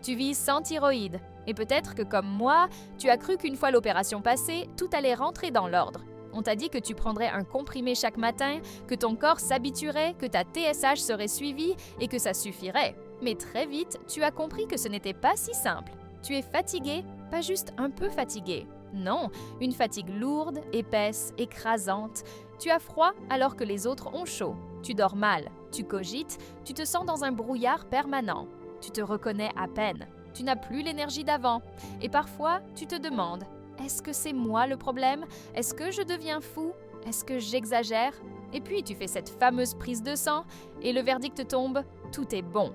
Tu vis sans thyroïde. Et peut-être que comme moi, tu as cru qu'une fois l'opération passée, tout allait rentrer dans l'ordre. On t'a dit que tu prendrais un comprimé chaque matin, que ton corps s'habituerait, que ta TSH serait suivie et que ça suffirait. Mais très vite, tu as compris que ce n'était pas si simple. Tu es fatigué, pas juste un peu fatigué. Non, une fatigue lourde, épaisse, écrasante. Tu as froid alors que les autres ont chaud. Tu dors mal, tu cogites, tu te sens dans un brouillard permanent. Tu te reconnais à peine. Tu n'as plus l'énergie d'avant. Et parfois, tu te demandes, est-ce que c'est moi le problème? Est-ce que je deviens fou? Est-ce que j'exagère? Et puis tu fais cette fameuse prise de sang et le verdict tombe, tout est bon.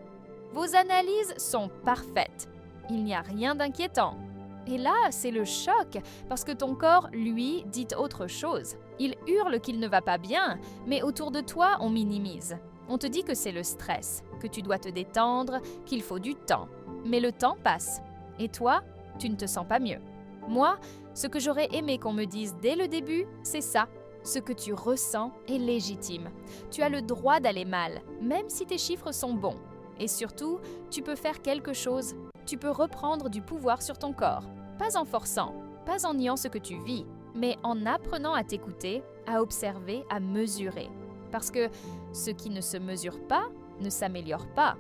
Vos analyses sont parfaites. Il n'y a rien d'inquiétant. Et là, c'est le choc, parce que ton corps, lui, dit autre chose. Il hurle qu'il ne va pas bien, mais autour de toi, on minimise. On te dit que c'est le stress, que tu dois te détendre, qu'il faut du temps. Mais le temps passe. Et toi, tu ne te sens pas mieux. Moi, ce que j'aurais aimé qu'on me dise dès le début, c'est ça. Ce que tu ressens est légitime. Tu as le droit d'aller mal, même si tes chiffres sont bons. Et surtout, tu peux faire quelque chose. Tu peux reprendre du pouvoir sur ton corps. Pas en forçant, pas en niant ce que tu vis, mais en apprenant à t'écouter, à observer, à mesurer. Parce que ce qui ne se mesure pas ne s'améliore pas.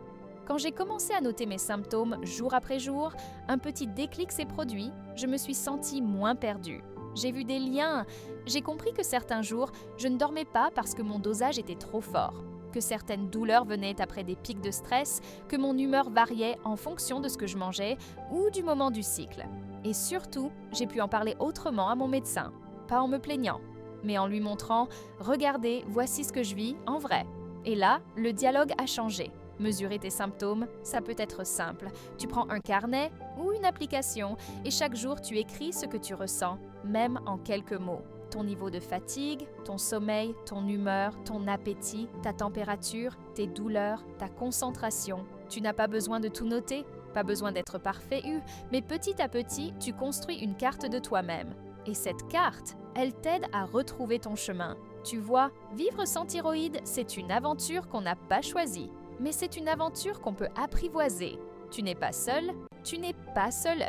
Quand j'ai commencé à noter mes symptômes jour après jour, un petit déclic s'est produit, je me suis sentie moins perdue. J'ai vu des liens, j'ai compris que certains jours, je ne dormais pas parce que mon dosage était trop fort, que certaines douleurs venaient après des pics de stress, que mon humeur variait en fonction de ce que je mangeais ou du moment du cycle. Et surtout, j'ai pu en parler autrement à mon médecin, pas en me plaignant, mais en lui montrant « Regardez, voici ce que je vis en vrai ». Et là, le dialogue a changé. Mesurer tes symptômes, ça peut être simple. Tu prends un carnet ou une application et chaque jour tu écris ce que tu ressens, même en quelques mots. Ton niveau de fatigue, ton sommeil, ton humeur, ton appétit, ta température, tes douleurs, ta concentration. Tu n'as pas besoin de tout noter, pas besoin d'être parfait, mais petit à petit, tu construis une carte de toi-même. Et cette carte, elle t'aide à retrouver ton chemin. Tu vois, vivre sans thyroïde, c'est une aventure qu'on n'a pas choisie. Mais c'est une aventure qu'on peut apprivoiser. Tu n'es pas seul, tu n'es pas seul.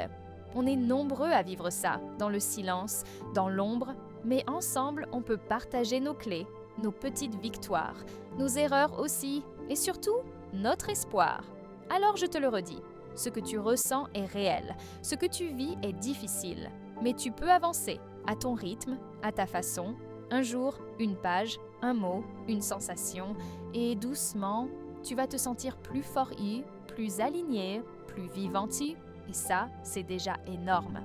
On est nombreux à vivre ça, dans le silence, dans l'ombre, mais ensemble, on peut partager nos clés, nos petites victoires, nos erreurs aussi, et surtout, notre espoir. Alors je te le redis, ce que tu ressens est réel, ce que tu vis est difficile, mais tu peux avancer, à ton rythme, à ta façon, un jour, une page, un mot, une sensation, et doucement, tu vas te sentir plus fort, plus aligné, plus vivant, et ça, c'est déjà énorme.